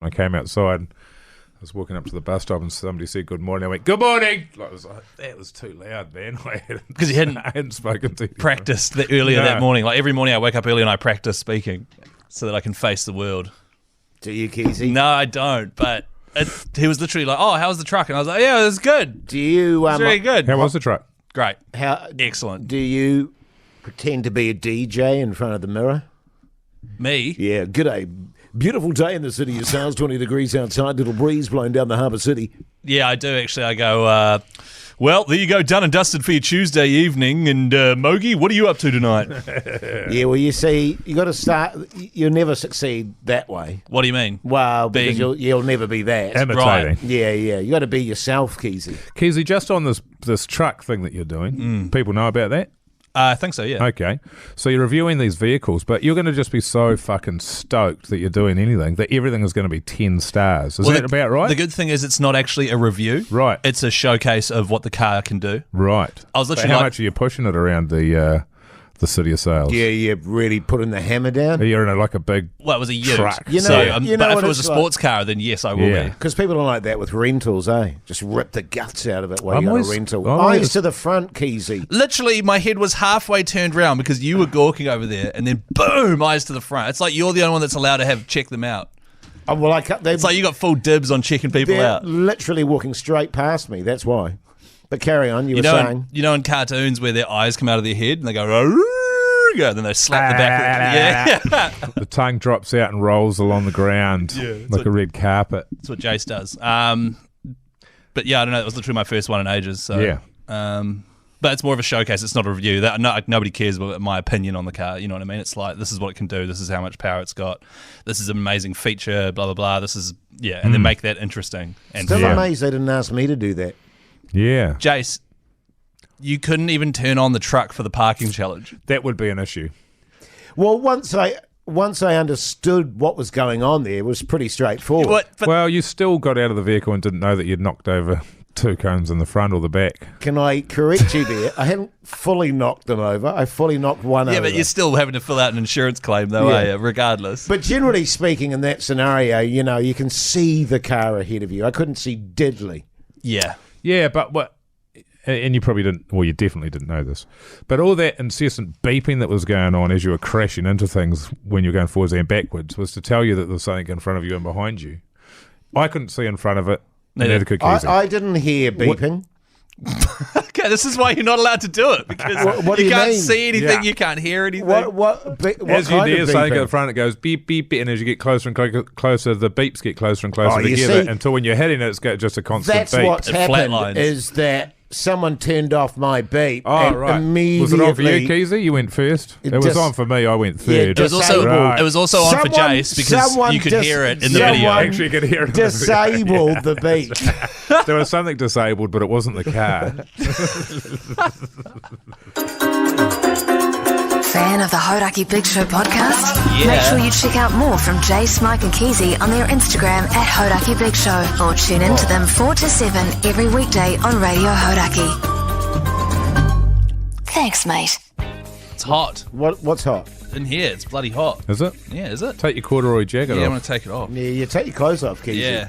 and I came outside. I was walking up to the bus stop and somebody said good morning. I went, good morning. I was like, that was too loud, man. Because you I hadn't spoken to you. practiced earlier that morning. Like every morning I wake up early and I practice speaking so that I can face the world. Do you, Keyzie? No, I don't. But he was literally like, "Oh, how was the truck?" And I was like, "Yeah, it was good. Do you? It's very good. How was the truck? Great. Excellent. Do you pretend to be a DJ in front of the mirror? Me? Yeah. G'day. Beautiful day in the city of Sales, 20 degrees outside, little breeze blowing down the harbour city. Yeah, I do actually. I go, well, there you go, done and dusted for your Tuesday evening. And Mogi, what are you up to tonight? Yeah, well, you see, you got to start. You'll never succeed that way. What do you mean? Well, because you'll never be that. Imitating. Right. Yeah. You got to be yourself, Keyzie. Keyzie, just on this truck thing that you're doing, people know about that? I think so, yeah. Okay. So you're reviewing these vehicles, but you're going to just be so fucking stoked that you're doing anything that everything is going to be 10 stars. Is that about right? The good thing is it's not actually a review. Right. It's a showcase of what the car can do. Right. I was literally how much are you pushing it around the city of Sales? Yeah, really putting the hammer down. You're in a big Well, it was a used. truck. You know- So, you know but if what it was a it's sports car, then yes, I will be. Because people are like that with rentals, eh? Just rip the guts out of it while I'm you got always- a rental. I'm always- Eyes to the front, Keyzie. Literally, my head was halfway turned around because you were gawking over there, and then boom, eyes to the front. It's like you're the only one that's allowed to check them out. Oh, well, It's like you got full dibs on checking people they're out. literally walking straight past me. That's why. But carry on. You were saying. You know, in cartoons where their eyes come out of their head and they go, "Arrgh," then they slap the back. Yeah, The tongue drops out and rolls along the ground like a red carpet. that's what Jase does. But yeah, I don't know. It was literally my first one in ages. So, Yeah. But it's more of a showcase. It's not a review. Nobody cares about my opinion on the car. You know what I mean? It's like, this is what it can do. This is how much power it's got. This is an amazing feature, blah, blah, blah. This is, and then make that interesting. And Still amazed they didn't ask me to do that. Yeah. Jase, you couldn't even turn on the truck for the parking challenge. That would be an issue. Well, once I understood what was going on there, it was pretty straightforward. What? But Well, you still got out of the vehicle and didn't know that you'd knocked over 2 cones in the front or the back. Can I correct you there? I hadn't fully knocked them over. I fully knocked one over. yeah, but you're still having to fill out an insurance claim, though, are you? Regardless. But generally speaking, in that scenario, you can see the car ahead of you. I couldn't see diddly. Yeah. Yeah, but what... And you probably didn't... Well, you definitely didn't know this. But all that incessant beeping that was going on as you were crashing into things when you were going forwards and backwards was to tell you that there was something in front of you and behind you. I couldn't see in front of it. Neither could Keyzie. I didn't hear beeping. Okay, this is why you're not allowed to do it, because What do you you can't mean? see anything, Yeah. you can't hear anything. What As you kind near of something at beeping? the front, it goes beep, beep, beep, and as you get closer and closer, the beeps get closer and closer Oh, you together see? until when you're hitting it, it's got just a constant That's beep. what's It happened flatlines. is that someone turned off my beep. Oh, and right. Immediately, Was it on for you, Keyzie? You went first. It was just- on for me. I went Yeah, third. It was also Right. it was also on for Someone- Jase because someone you could just- hear it in the someone- video. Actually, you could hear it. disabled the beep. There was something disabled, but it wasn't the car. Fan of the Hauraki Big Show podcast? Yeah. Make sure you check out more from Jase, Mike and Keyzie on their Instagram at Hauraki Big Show, or tune in to them 4 to 7 every weekday on Radio Hauraki. Thanks, mate. It's hot What's hot? in here. It's bloody hot. Is it? Yeah, is it? Take your corduroy jacket Yeah, I'm off. going to take it off. Yeah, you take your clothes off, Keyzie. Yeah.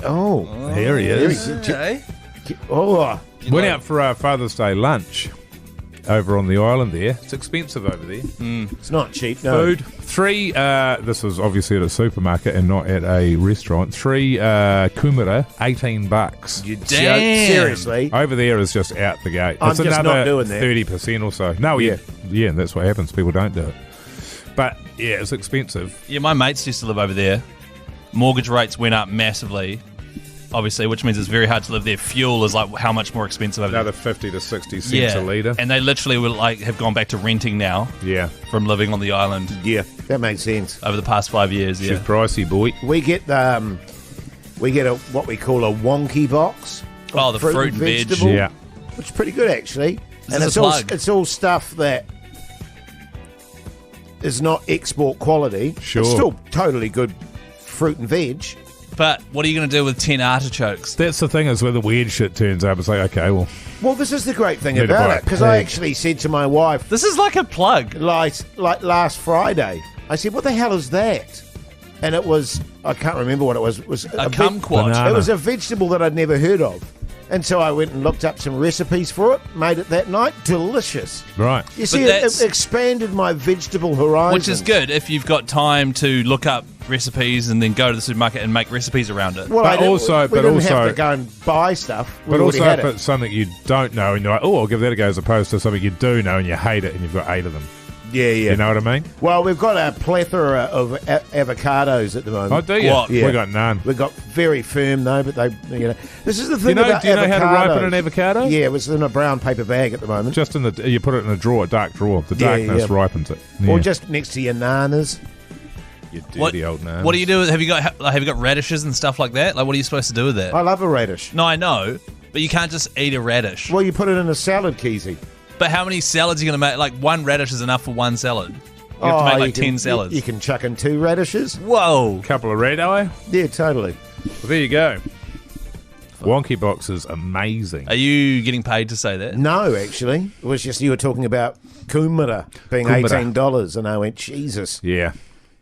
Oh. Here he is. Okay. Oh. Went out for our Father's Day lunch over on the island there. It's expensive over there. It's not cheap, no. Food. 3, this was obviously at a supermarket and not at a restaurant. 3 kumara, $18. You joke. Damn. Seriously. Over there is just out the gate. I'm It's just another not doing that. 30% or so. No, yeah, and that's what happens. People don't do it. But yeah, it's expensive. Yeah, my mates used to live over there. Mortgage rates went up massively, obviously, which means it's very hard to live there. Fuel is like how much more expensive over Another there. 50 to 60 cents a litre. And they literally will have gone back to renting now Yeah, from living on the island Yeah, that makes sense. over the past 5 years. she's Yeah. pricey, boy. We get what we call a wonky box. of Oh, the fruit and veg. vegetable, Yeah. which is pretty good actually. Is this a plug? It's all stuff that is not export quality. Sure. It's still totally good fruit and veg. But what are you going to do with 10 artichokes? That's the thing is where the weird shit turns up. It's like, okay, well, Well, this is the great thing Need to buy about a it, because I pig. actually said to my wife, This is like a plug. like last Friday, I said, "What the hell is that?" and it was, I can't remember what it was. It was A kumquat. Banana. It was a vegetable that I'd never heard of. And so I went and looked up some recipes for it, made it that night. Delicious. Right. You see, that's- it expanded my vegetable horizon. Which is good if you've got time to look up recipes and then go to the supermarket and make recipes around it. Well, But I didn't- also- we but didn't also- have to go and buy stuff. We But already also had if it. it's something you don't know and you're like, oh, I'll give that a go, as opposed to something you do know and you hate it and you've got 8 of them. Yeah, yeah. You know what I mean? Well, we've got a plethora of avocados at the moment. Oh, do you? What? Yeah. We got none. We've got very firm though, but they, this is the thing about Do you know how to ripen avocados. an avocado? Yeah, it was in a brown paper bag at the moment. Just in the, you put it in a drawer, a dark drawer. The Yeah, darkness yeah. ripens it. Or Yeah. just next to your nanas. You dirty old man. What do you do? Have you got radishes and stuff like that? Like, what are you supposed to do with that? I love a radish. No, I know, but you can't just eat a radish. Well, you put it in a salad, Keyzie. But how many salads are you going to make? Like, one radish is enough for one salad. You have to make like 10 salads. You can chuck in 2 radishes. Whoa. Couple of red eye? Yeah, totally. Well, there you go. Wonky Box is amazing. Are you getting paid to say that? No, actually. It was just you were talking about kumara being Kumara. $18, and I went, Jesus. Yeah.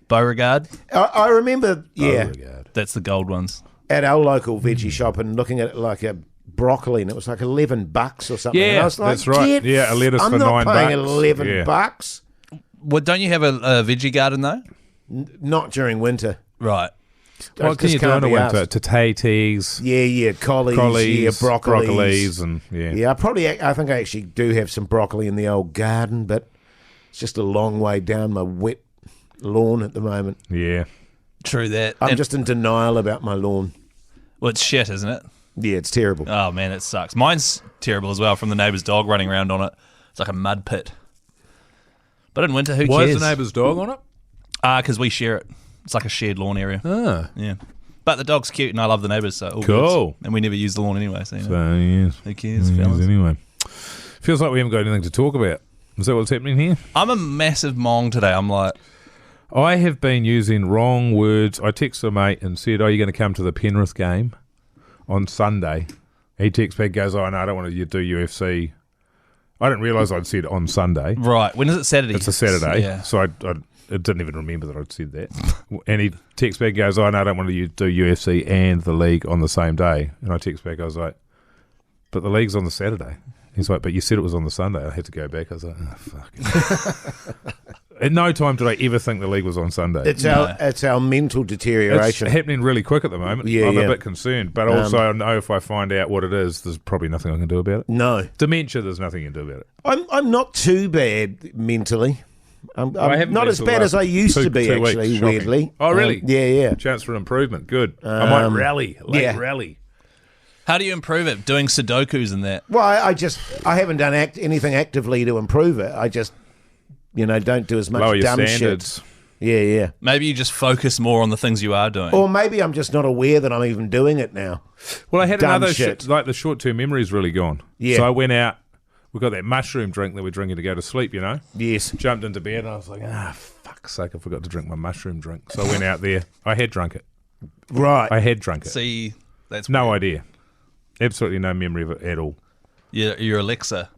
Beauregard? I remember, yeah, That's the gold ones. at our local veggie shop and looking at it like a broccoli, and it was like $11 or something. Yeah, and I was like, that's right. "Get Yeah, a lettuce I'm for not $9. paying $11. Well, don't you have a veggie garden, though? Not during winter. Right. I What can just you do in can't the be winter? asked. Potatoes, Yeah, collies, collies, yeah, broccolis, and yeah. Yeah, I think I actually do have some broccoli in the old garden, but it's just a long way down my wet lawn at the moment. Yeah. True that. I'm And- just in denial about my lawn. Well, it's shit, isn't it? Yeah, it's terrible. Oh, man, it sucks. Mine's terrible as well from the neighbour's dog running around on it. It's like a mud pit. But in winter, who Why cares? is the neighbour's dog on it? Because we share it. It's like a shared lawn area. Ah. Yeah. But the dog's cute and I love the neighbours, so all Cool. good. And we never use the lawn anyway, so, you know. So, yes. Who cares, fellas? Anyway. Feels like we haven't got anything to talk about. Is that what's happening here? I'm a massive mong today. I'm like, I have been using wrong words. I texted a mate and said, "Are you going to come to the Penrith game on Sunday?" He texts back, goes, "Oh, no, I don't want to do UFC." I didn't realise I'd said on Sunday. right, when is it Saturday? It's a Saturday. Yeah. So I didn't even remember that I'd said that. And he texts back, goes, "Oh, no, I don't want to do UFC and the league on the same day." And I text back, I was like, "But the league's on the Saturday." He's like, "But you said it was on the Sunday." I had to go back. I was like, "Oh, fuck." At no time did I ever think the league was on Sunday. It's our mental It's deterioration. happening really quick at the moment. Yeah, I'm yeah. a bit concerned. But also I know if I find out what it is, there's probably nothing I can do about it. No, Dementia, there's nothing you can do about it. I'm not too bad mentally. I'm I haven't not been as for the bad as last I used to 2 be, weeks. actually, Shocking. weirdly. Oh, really? Yeah. Chance for improvement. Good. I might rally. yeah. Rally. How do you improve it? Doing Sudokus and that? Well, I haven't done anything actively to improve it. I just, don't do as much Lower your dumb standards. shit. Yeah. Maybe you just focus more on the things you are doing. Or maybe I'm just not aware that I'm even doing it now. Well, I had Dumb another shit. like the short-term memory's really gone. Yeah. So I went out. We got that mushroom drink that we're drinking to go to sleep, Yes. Jumped into bed and I was like, fuck's sake, I forgot to drink my mushroom drink. So I went out there. I had drunk it. Right. I had drunk it. See, that's No weird. idea. Absolutely no memory of it at all. Your Alexa.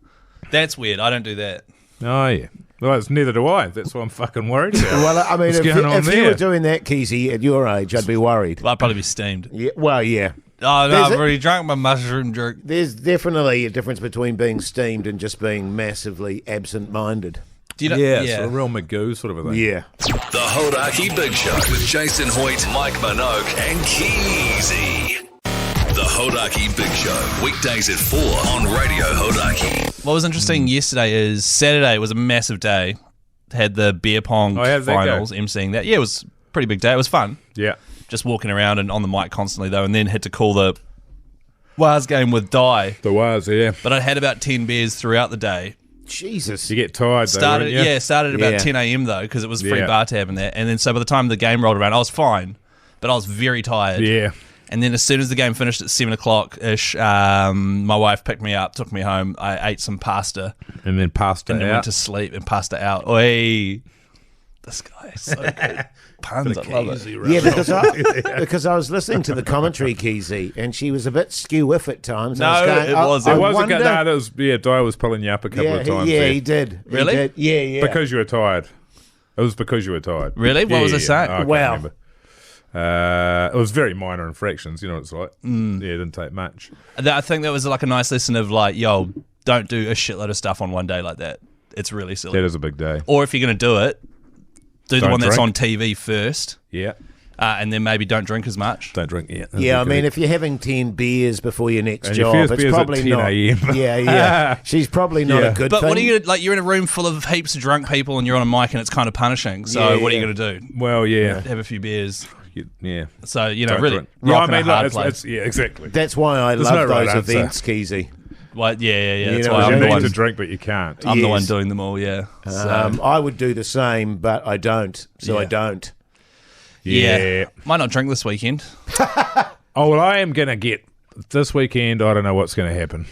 That's weird. I don't do that. Oh, yeah. Well, neither do I. That's what I'm fucking worried about. Well, I mean, What's if going on you there? were doing that, Keyzie, at your age, I'd be worried. I'd probably be steamed. Yeah. Well, yeah. Oh, no, There's I've a- already drunk my mushroom drink. There's definitely a difference between being steamed and just being massively absent-minded. Do you know? yeah, sort of real Magoo sort of a thing. Yeah. The Hauraki Big Show with Jason Hoyt, Mike Minogue, and Keyzie. The Hauraki Big Show, weekdays at 4 on Radio Hauraki. What was interesting yesterday is Saturday was a massive day. Had the beer pong Oh, how did that go? finals, emceeing that. Yeah, it was a pretty big day. It was fun. Yeah. Just walking around and on the mic constantly though, and then had to call the Waz game with Di. There was, yeah. But I had about 10 beers throughout the day. Jesus. You get tired, though, Started, wouldn't you? started about Yeah. 10 a.m. though, because it was free Yeah. bar tab and that. And then so by the time the game rolled around, I was fine, but I was very tired. Yeah. And then as soon as the game finished at 7 o'clock ish, my wife picked me up, took me home. I ate some pasta And then passed and it then out. went to sleep and passed it out. Oi, this guy is so good. Puns, I love it. Yeah, because I was listening to the commentary, Keyzie, and she was a bit skew-iff at times. I No, going, it I- wasn't. I It was a wonder- good. No, that was, Di was pulling you up a couple yeah, of times. yeah, there. he did. He Really? did. Yeah. Because you were tired. It was because you were tired. Really? What was I saying? I can't Wow. remember. It was very minor infractions, you know what it's like. Yeah, it didn't take much. I think that was like a nice lesson of like, yo, don't do a shitload of stuff on one day like that. It's really silly. That is a big day. Or if you're going to do it, do the Don't one that's drink. on TV first, Yeah. and then maybe don't drink as much. Don't drink yet. Yeah, I mean, if you're having 10 beers before your next And your job, first it's beer's at probably 10 not. a.m.. Yeah. She's probably not Yeah. a good But thing. what are you gonna, like? You're in a room full of heaps of drunk people, and you're on a mic, and it's kind of punishing. So Yeah, what are you yeah. going to do? Well, yeah. Have a few beers. Yeah. So you know, Don't really, drink. Yeah, I rocking a mean, hard look, place. yeah, exactly. That's why I There's love no right those answer. events, Keyzie. Well, yeah. That's know, why you I'm the You need one. to drink, but you can't. I'm the one Yes. doing them all. Yeah. So, I would do the same, but I don't. So Yeah. I don't. yeah. Might not drink this weekend. Oh, well, I am going to get this weekend. I don't know what's going to happen.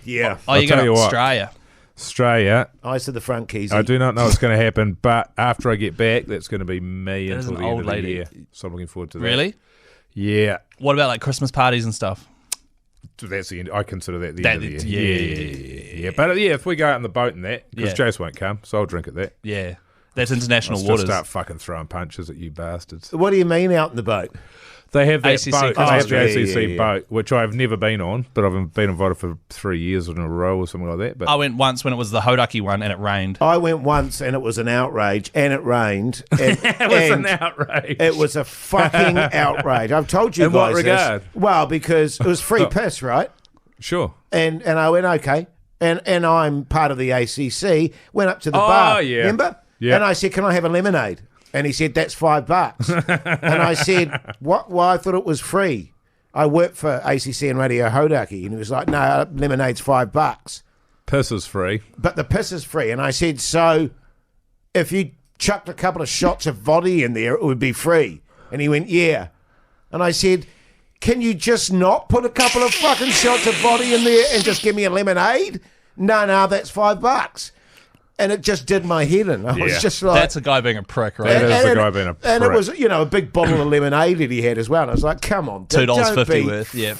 Yeah. Oh, I'll you're tell going you to what. Australia. Australia, Eyes to the front, Keyzie. I do not know what's going to happen, but after I get back, that's going to be me That is until an the end old of the lady. year. So I'm looking forward to that. Really? Yeah. What about like Christmas parties and stuff? That's the end. I consider that the That- end of the year. yeah. But yeah, if we go out on the boat and that, because Yeah. Jase won't come, so I'll drink at that. Yeah. That's international I'll still waters. start fucking throwing punches at you bastards. What do you mean out in the boat? They have that ACC boat, Christmas they have the tree. ACC Yeah. boat, which I've never been on, but I've been invited for 3 years in a row or something like that. But I went once when it was the Hauraki one and it rained. I went once and it was an outrage and it rained. And, it was and an outrage. It was a fucking outrage. I've told you In guys what regard? this. Well, because it was free piss, right? Sure. And I went, okay. And I'm part of the ACC. Went up to the bar. yeah. Remember? Yeah. And I said, can I have a lemonade? And he said, that's $5. And I said, what? Well, I thought it was free. I work for ACC and Radio Hauraki. And he was like, no, lemonade's $5. Piss is free. But the piss is free. And I said, so if you chucked a couple of shots of vodka in there, it would be free. And he went, yeah. And I said, can you just not put a couple of fucking shots of vodka in there and just give me a lemonade? No, that's $5. And it just did my head in. I was Yeah. just like... That's a guy being a prick, right? That is the guy being a And it prick. was, a big bottle of lemonade that he had as well. And I was like, come on. don't $2.50 be- worth. Yeah.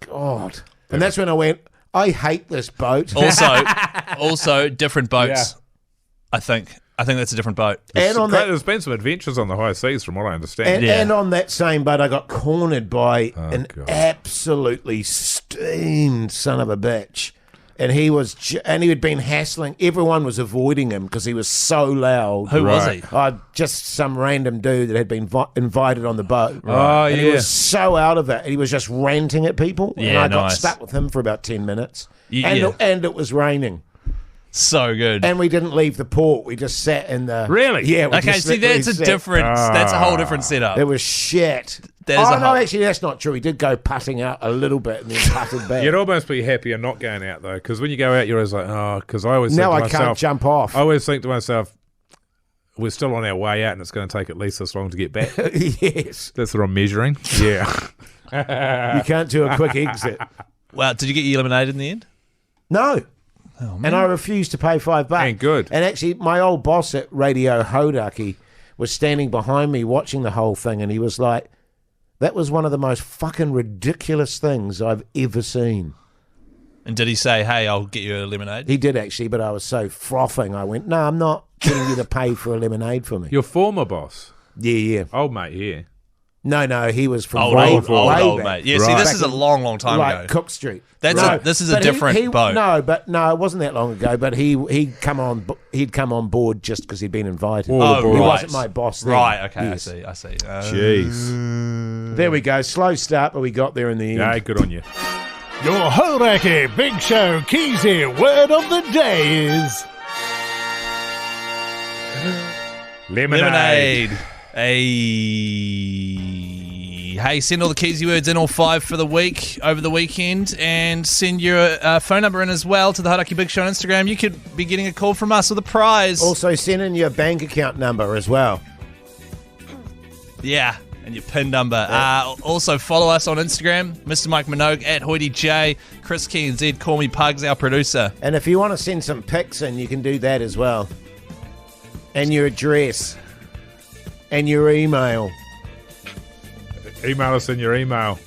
God. And that's when I went, I hate this boat. Also, different boats. Yeah. I think that's a different boat. And on that There's been some adventures on the high seas, from what I understand. And on that same boat, I got cornered by an God. absolutely steamed son of a bitch. And he had been hassling. Everyone was avoiding him because he was so loud. Who was he? Just some random dude that had been invited on the boat. Oh, And he yeah. was so out of it. He was just ranting at people. and Yeah, I got nice. stuck with him for about 10 minutes. Yeah. And it was raining. So good. And we didn't leave the port. We just sat in the... Really? Yeah. we Okay, just see, literally that's a sat. different. That's a whole different setup. It was shit. That is oh, a no, whole- actually, that's not true. He did go putting out a little bit and then putted back. You'd almost be happier not going out, though, because when you go out, you're always like, oh, because I always now think I to can't myself, jump off. I always think to myself, we're still on our way out and it's going to take at least this long to get back. Yes. That's what I'm measuring. Yeah. You can't do a quick exit. Wow, did you get your lemonade in the end? No. And I refused to pay $5. Ain't good. And actually, my old boss at Radio Hauraki was standing behind me watching the whole thing, and he was like, that was one of the most fucking ridiculous things I've ever seen. And did he say, "Hey, I'll get you a lemonade"? He did actually, but I was so frothing. I went, no, I'm not getting you to pay for a lemonade for me. Your former boss, Yeah. old mate here. No, he was from Old, way old, old, back. old mate. Yeah, see, Right. this is a long, long time like ago. Cook Street. This is a but different boat. No, it wasn't that long ago. But he'd come on board just because he'd been invited. Oh, he right. wasn't my boss then. Right, okay, Yes. I see. Jeez. There we go. Slow start, but we got there in the end. Yeah, good on you. Your Hauraki Big Show Keyzie word of the day is Lemonade. Hey, send all the Keyzie words in, all 5 for the week, over the weekend, and send your phone number in as well to the Hauraki Big Show on Instagram. You could be getting a call from us with a prize. Also, send in your bank account number as well. Yeah, and your PIN number. Also, follow us on Instagram, Mr. Mike Minogue, at Hoity J, Chris Key and Zed, call me Pugs, our producer. And if you want to send some pics in, you can do that as well. And your address. And your email. Email us in your email.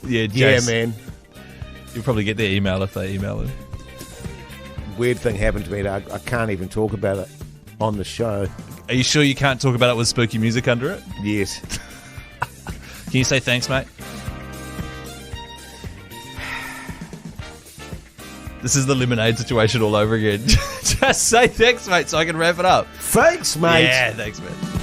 Yeah, Yeah, man. You'll probably get their email if they email it. Weird thing happened to me. I can't even talk about it on the show. Are you sure you can't talk about it with spooky music under it? Yes. Can you say thanks, mate? This is the lemonade situation all over again. Just say thanks, mate, so I can wrap it up. Thanks, mate. Yeah, thanks, mate.